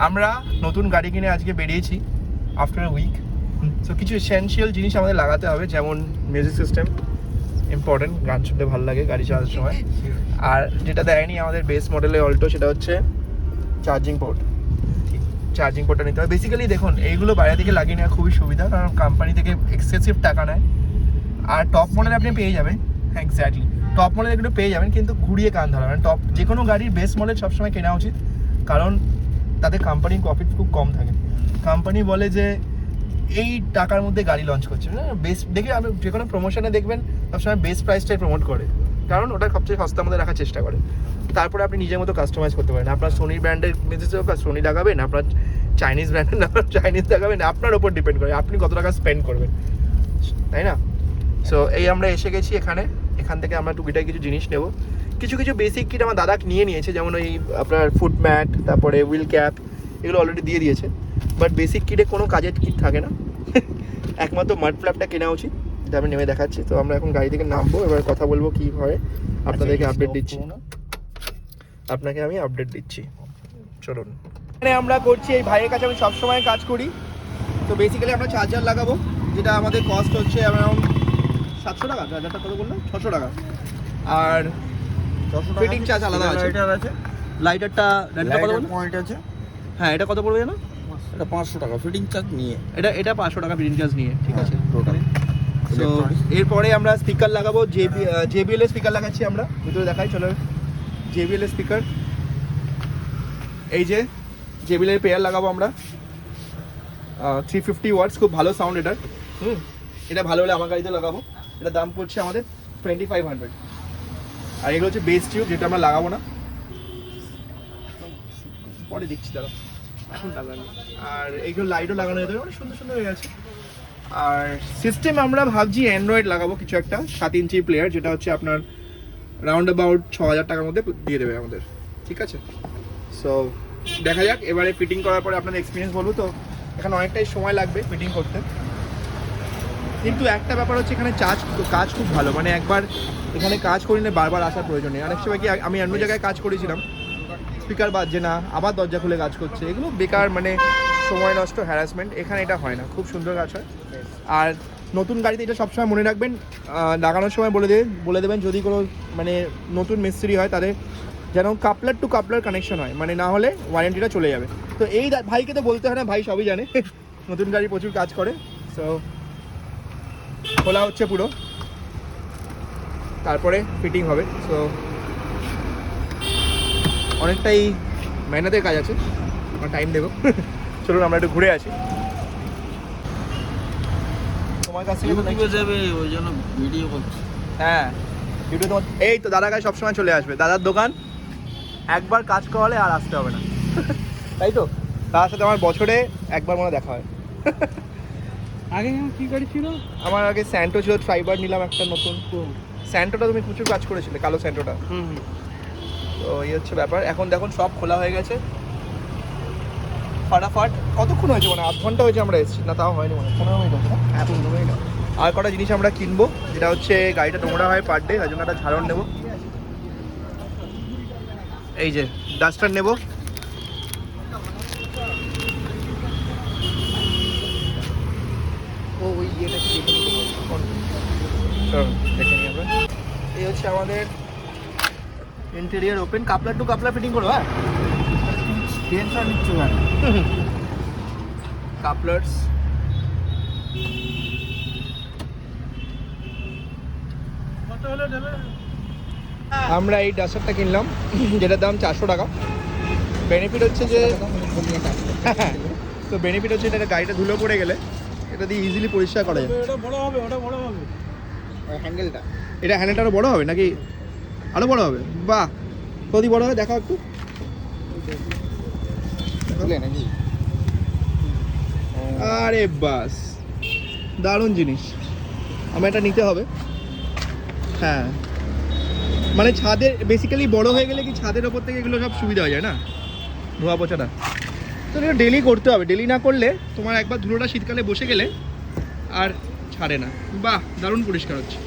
আমরা নতুন গাড়ি কিনে আজকে বেরিয়েছি আফটার উইক। সো কিছু এসেনশিয়াল জিনিস আমাদের লাগাতে হবে, যেমন মিউজিক সিস্টেম ইম্পর্টেন্ট, গান শুনতে ভালো লাগে গাড়ি চালানোর সময়। আর যেটা দেয়নি আমাদের বেস মডেলের অল্টো, সেটা হচ্ছে চার্জিং পোর্ট। চার্জিং পোর্টটা নিতে হবে। বেসিক্যালি দেখুন, এইগুলো বাইরে থেকে লাগিয়ে নেওয়া খুবই সুবিধা, কারণ কোম্পানি থেকে এক্সেসিভ টাকা নেয়। আর টপ মডেলে আপনি পেয়ে যাবেন, হ্যাঁ এক্স্যাক্টলি টপ মডেল এগুলো পেয়ে যাবেন, কিন্তু ঘুরিয়ে কান ধরা। মানে টপ যে কোনো গাড়ির বেস মডেল সবসময় কেনা উচিত, কারণ তাতে কোম্পানির প্রফিট খুব কম থাকে। কোম্পানি বলে যে এই টাকার মধ্যে গাড়ি লঞ্চ করছে না, বেস দেখে আপনি যে কোনো প্রমোশনে দেখবেন সবসময় বেস প্রাইসটাই প্রমোট করে, কারণ ওটা সবচেয়ে সস্তার মধ্যে রাখার চেষ্টা করে। তারপরে আপনি নিজের মতো কাস্টমাইজ করতে পারেন। আপনার সোনি ব্র্যান্ডের মেসেজে হোক সোনি লাগাবেন, আপনার চাইনিজ ব্র্যান্ডের আপনার চাইনিজ লাগাবেন, আপনার ওপর ডিপেন্ড করে আপনি কত টাকা স্পেন্ড করবেন, তাই না? সো এই আমরা এসে গেছি এখানে। এখান থেকে আমরা টুকিটাই কিছু জিনিস নেব। কিছু কিছু বেসিক কিট আমার দাদা নিয়ে নিয়েছে, যেমন ওই আপনার ফুট ম্যাট, তারপরে হুইল ক্যাপ, এগুলো অলরেডি দিয়ে দিয়েছে। বাট বেসিক কিটে কোনো কাজের কিট থাকে না, একমাত্র মাড ফ্ল্যাপটা কেনা উচিত, যেটা আমি নেমে দেখাচ্ছি। তো আমরা এখন গাড়ি থেকে নামবো, এবার কথা বলবো কী হয়, আপনাদেরকে আপডেট দিচ্ছি। আপনাকে আমি আপডেট দিচ্ছি, চলুন। এখানে আমরা করছি, এই ভাইয়ের কাছে আমি সবসময় কাজ করি। তো বেসিক্যালি আমরা চার্জার লাগাবো, যেটা আমাদের কস্ট হচ্ছে অ্যারাউন্ড 700 টাকা। চার্জারটা কত বললাম? 600 টাকা। আর ফিটিং চার্জ আলাদা আছে। লাইটারটা কত বলুন? পয়েন্ট আছে। হ্যাঁ, এটা কত পড়বে জানো? এটা 500 টাকা ফিটিং চার্জ নিয়ে। এটা 500 টাকা ফিটিং চার্জ নিয়ে, ঠিক আছে টোটাল। সো এরপরে আমরা স্পিকার লাগাবো, JBL এর স্পিকার লাগাচ্ছি আমরা। ভিতরে দেখাই, চলো। JBL এর স্পিকার, এই যে JBL এর পেয়ার লাগাবো আমরা। 350 ওয়াটস, খুব ভালো সাউন্ড এটার। এটা ভালো হলে আমার গাড়িতে লাগাবো। এটা দাম পড়ছে আমাদের 2500। আর এগুলো হচ্ছে বেস টিউব, যেটা আমরা লাগাবো না, পরে দিচ্ছি দাদা, এখন লাগানো। আর এইগুলো লাইটও লাগানো যেতে অনেক সুন্দর সুন্দর হয়ে গেছে। আর সিস্টেম আমরা ভাবছি অ্যান্ড্রয়েড লাগাবো কিছু একটা, 7 ইঞ্চি প্লেয়ার, যেটা হচ্ছে আপনার রাউন্ড অ্যাবাউট 6000 টাকার মধ্যে দিয়ে দেবে আমাদের, ঠিক আছে? সো দেখা যাক, এবারে ফিটিং করার পরে আপনাদের এক্সপিরিয়েন্স বলবো। তো এখানে অনেকটাই সময় লাগবে ফিটিং করতে, কিন্তু একটা ব্যাপার হচ্ছে এখানে কাজ খুব ভালো। মানে একবার এখানে কাজ করি না, বারবার আসার প্রয়োজন নেই। অনেক সময় কি আমি অন্য জায়গায় কাজ করেছিলাম, স্পিকার বাজছে না, আবার দরজা খুলে কাজ করছে, এগুলো বেকার, মানে সময় নষ্ট, হ্যারাসমেন্ট। এখানে এটা হয় না, খুব সুন্দর কাজ হয়। আর নতুন গাড়িতে এটা সবসময় মনে রাখবেন, লাগানোর সময় বলে দেবেন যদি কোনো মানে নতুন মিস্ত্রি হয় তাদের যেন কাপলার টু কাপলার কানেকশন হয়, মানে না হলে ওয়ারেন্টিটা চলে যাবে। তো এই ভাইকে তো বলতে হয় না, ভাই সবই জানে, নতুন গাড়ি প্রচুর কাজ করে। সো খোলা হচ্ছে পুরো, তারপরে ফিটিং হবে। সো অনেকটাই মেহনতের কাজ আছে, আমার টাইম দেবো। চলুন আমরা একটু ঘুরে আসি। তোমার কাছ থেকে যাবে, ওই জন্য ভিডিও করছি। হ্যাঁ, ভিডিও তোমার এই তো দাদার কাছে সবসময় চলে আসবে। দাদার দোকান, একবার কাজ করালে আর আসতে হবে না, তাই তো? তার সাথে আমার বছরে একবার মনে দেখা হয়। আগে কি গাড়ি ছিল? আমার আগে স্যান্টো ছিল, ট্রাইবার নিলাম একটা নতুন। স্যান্টোটা তুমি প্রচুর কাজ করেছিলে, কালো স্যান্টোটা। তো এই হচ্ছে ব্যাপার। এখন দেখুন সব খোলা হয়ে গেছে ফাটাফাট। কতক্ষণ হয়েছে? মানে আধ ঘন্টা হয়েছে আমরা এসেছি, না তাও হয়নি, মানে 15 মিনিট হচ্ছে না? হ্যাঁ 15 মিনিট। আর কটা জিনিস আমরা কিনবো, যেটা হচ্ছে গাড়িটা নোংরা হয় পার ডে, তার জন্য একটা ঝাড়ন নেবো। এই যে ডাস্টার নেবো। ও ওই ইয়েটা কি দেখে নিই আমরা। এই হচ্ছে আমাদের interior open, coupler to coupler fitting করো। হ্যাঁ, টেনশন নিচ্ছ না। কাপলার্স আমরা এই ডাস্টারটা কিনলাম, যেটার দাম 400 টাকা। বেনিফিট হচ্ছে যে তো বেনিফিট হচ্ছে এটা গাড়িটা ধুলো পড়ে গেলে এটা দিয়ে ইজিলি পরিষ্কার করা যায়। ওটা বড় হবে, ওটা বড় হবে হ্যান্ডেলটা। এটা হ্যান্ডেলটা আরও বড় হবে নাকি? আরও বড় হবে? বাহ, কতই বড় হবে দেখাও একটু। নাকি? আরে বাস, দারুণ জিনিস, আমার এটা নিতে হবে। হ্যাঁ, মানে ছাদের বেসিক্যালি বড় হয়ে গেলে কি ছাদের ওপর থেকে এগুলো সব সুবিধা হয়ে যায় না, ধোয়া পোছাটা। তো এটা ডেলি করতে হবে, ডেলি না করলে তোমার একবার ধুলোটা শীতকালে বসে গেলে আর ছাড়ে না। বাহ, দারুণ পরিষ্কার হচ্ছে।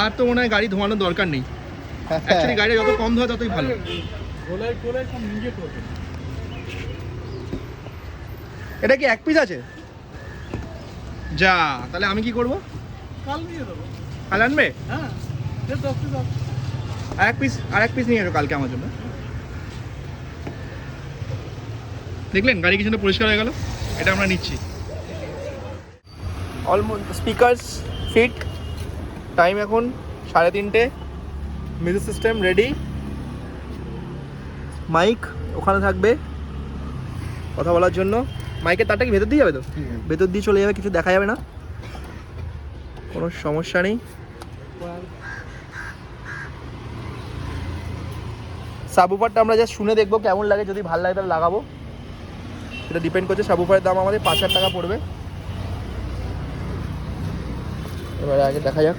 আর তো মনে হয় গাড়ি ধোয়ানোর দরকার নেই, অ্যাকচুয়ালি গাড়িটা যত কম ধোয়া ততই ভালো। এটা কি এক পিস আছে? যা, তাহলে আমি কি করব? কাল দিয়ে দেবো। কাল আনবে? হ্যাঁ, 10 পিস আছে। আর এক পিস নিয়ে এসো কালকে আমার জন্য। দেখলেন গাড়ি কিছু পরিষ্কার হয়ে গেল। এটা আমরা নিচ্ছি। Almost speakers fit. টাইম এখন 3:30। Music system ready. মাইক ওখানে থাকবে কথা বলার জন্য। মাইকের তারটা কি ভেতর দিয়ে যাবে তো? ভেতর দিয়ে চলে যাবে, কিছু দেখা যাবে না, কোনো সমস্যা নেই। সাবউফারটা আমরা জাস্ট শুনে দেখবো কেমন লাগে, যদি ভালো লাগে তাহলে লাগাবো। সেটা ডিপেন্ড করছে। সাবউফারের দাম আমাদের 5,000 টাকা পড়বে। এবারে আগে দেখা যাক।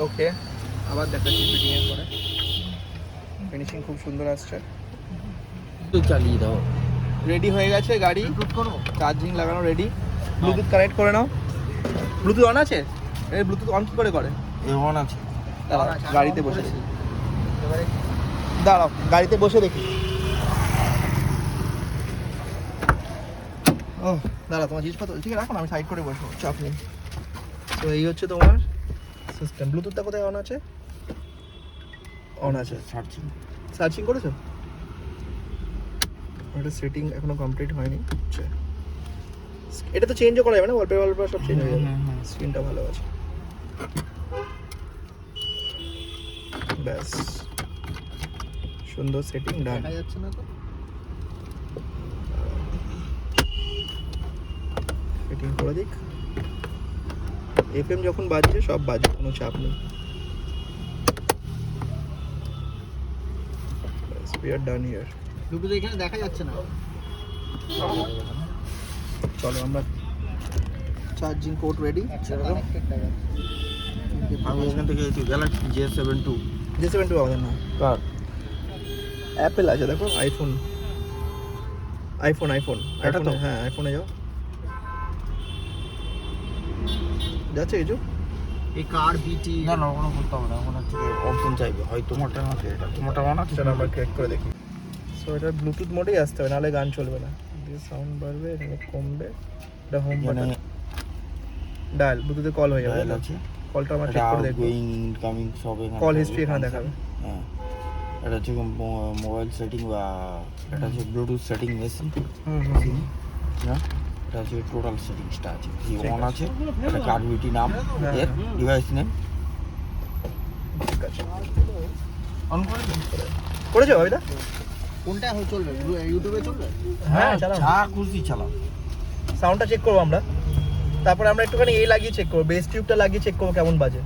ওকে, আবার দেখাচ্ছি ফিটিংয়ের পরে। ফিনিশিং খুব সুন্দর আসছে। তো চালিয়ে দাও। রেডি হয়ে গেছে গাড়ি, চার্জিং লাগানো রেডি। ব্লুটুথ কানেক্ট করে নাও। ব্লুটুথ অন আছে? এই ব্লুটুথ অন কী করে করে? অন আছে। গাড়িতে বসে দেখি। দাঁড়াও, গাড়িতে বসে দেখি। ও দাঁড়াও, তোমার জিনিসপত্র ঠিক আছে রাখো না, আমি সাইড করে বসবো, চাপ নেই। তো এই হচ্ছে তোমার সিস্টেম। ব্লুটুথটা কোথায় অন আছে? অন আছে। সার্চিং করেছো? এটা সেটিং এখনো কমপ্লিট হয়নি। আচ্ছা, এটা তো চেঞ্জও করা যাবে না? ওয়ালপেপার সব চেঞ্জ হয়ে যাবে। স্ক্রিনটা ভালো আছে। ব্যাস, সুন্দর সেটিং ডান। দেখা যাচ্ছে না তো? সেটিং করে দিক। এফএম যখন বাজছে সব বাজে, কোনো চাপ নেই। We are done here. Bluetooth এখানে দেখা যাচ্ছে না। চলো আমরা চার্জিং পোর্ট রেডি। আমি এখান থেকে গ্যালাক্সি J72 আমাদের না, কার অ্যাপেল আছে দেখো। আইফোন এটা তো? হ্যাঁ, আইফোনে যাও। যাচ্ছে কিছু? এই কার বিটি না না কোনো করতে হবে না। এখন হচ্ছে অপশন চাইবে, হয় তোমারটা আছে, এটা তোমারটা অন আছে। সেটা আমরা ক্রিয়েট করে দেখি। সো এটা ব্লুটুথ মোডেই আসতে হবে, নাহলে গান চলবে না। দিয়ে সাউন্ড বাড়বে, এটা কমবে। এটা হোম বাটন, ডায়াল, ব্লুটুথে কল হয়ে যাবে। ডায়াল আছে, কলটা আমরা চেক করে দেখব। গোয়িং ইনকামিং সব এখানে কল হিস্ট্রি এখানে দেখাবে। হ্যাঁ, এটা হচ্ছে মোবাইল সেটিং বা এটা হচ্ছে ব্লুটুথ সেটিং মেশিন। না, এটা হচ্ছে টোটাল সেটিংসটা আছে। কি অন আছে, এটা কার বিটি নাম, এর ডিভাইস নেম। ঠিক আছে, অন করে দিন। করেছো ভাইদা? কোনটা হয়ে চলবে? ইউটিউবে চলবে? হ্যাঁ, চালাও। যা খুশি চালাও। সাউন্ডটা চেক করবো আমরা, তারপরে আমরা একটুখানি এই লাগিয়ে চেক করবো, বেস টিউবটা লাগিয়ে চেক করবো কেমন বাজে।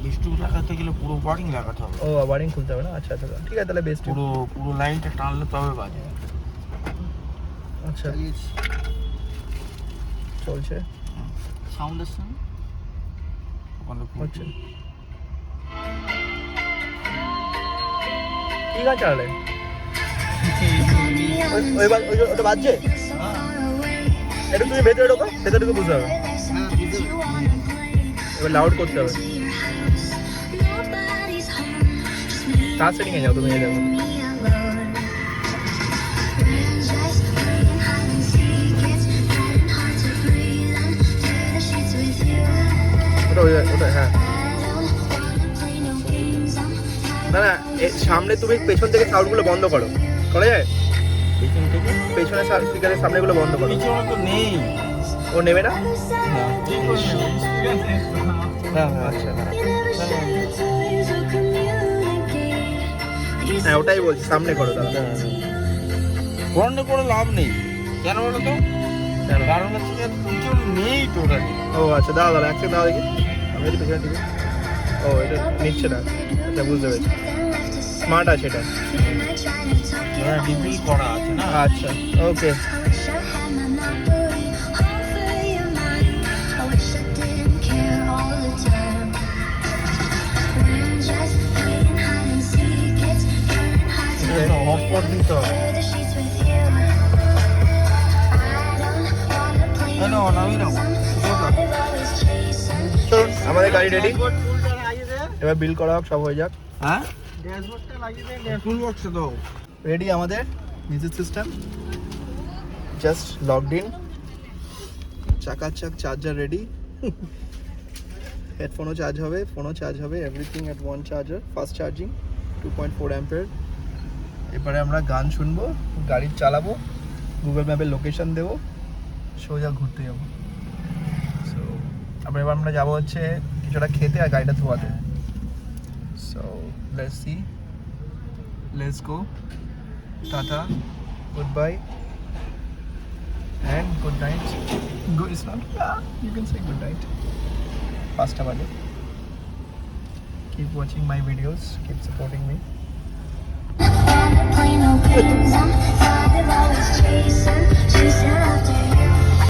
বিস্টুপ লাগাতে গেলে পুরো ওয়ারিং লাগাতে হবে। ও, ওয়ারিং খুলতে হবে না? আচ্ছা আচ্ছা, ঠিক আছে, তাহলে বেস টিউব। পুরো লাইনটা টানলে তবে বাজে। আচ্ছা, চলছে। সাউন্ড আসছে না ওখানে হচ্ছে। কি গান চালালে? ওটা বাজছে? একটু তুমি ভেতরে ঢোকো, ভেতরে ঢুকে বুঝতে হবে। এবার লাউড করতে হবে। কার সেটিংয়ে যাও তুমি? এই দেখো, ওটা হ্যাঁ। না না, সামনে তুমি পেছন থেকে সাউন্ডগুলো বন্ধ করো। করা যায়? পেছন থেকে পেছনে স্পিকারের সামনেগুলো বন্ধ করো। পিছনে তো নেই। ও নেবে না? হ্যাঁ আচ্ছা, হ্যাঁ ওটাই বলছি, সামনে করো দাদা। বন্ধ করে লাভ নেই। কেন বলো তো? কারণ হচ্ছে পিছন নেই টোটালি। ও আচ্ছা, দাঁড়া দাঁড়া, একসাথে দাঁড়া দেখি। আমি যদি পেছনে ঠিক। ও, এটা নিচ্ছে না। আচ্ছা, বুঝতে পেরেছি। স্মার্ট আছে এটা। ডিপি করা আছে না? আচ্ছা, ওকে। হটস্পট দিতে হবে। নামি না চলুন আমাদের গাড়ি রেডি, এবার বিল করা হোক, সব হয়ে যাক। হ্যাঁ ফুল বক্সে তো রেডি আমাদের music system, just logged in, চাকাচাক চার্জার রেডি, হেডফোনও চার্জ হবে, ফোনও চার্জ হবে, everything at one charger, fast charging 2.4 ampere. এবারে আমরা গান শুনবো, গাড়ি চালাবো, গুগল ম্যাপের লোকেশন দেবো, সোজা ঘুরতে যাবো। সো তারপরে এবার আমরা যাবো হচ্ছে কিছুটা খেতে আর গাড়িটা ধোয়াতে। So let's see, let's go, tata, goodbye and good night. Good, it's not, yeah, you can say good night. Pasta bale. Keep watching my videos, keep supporting me.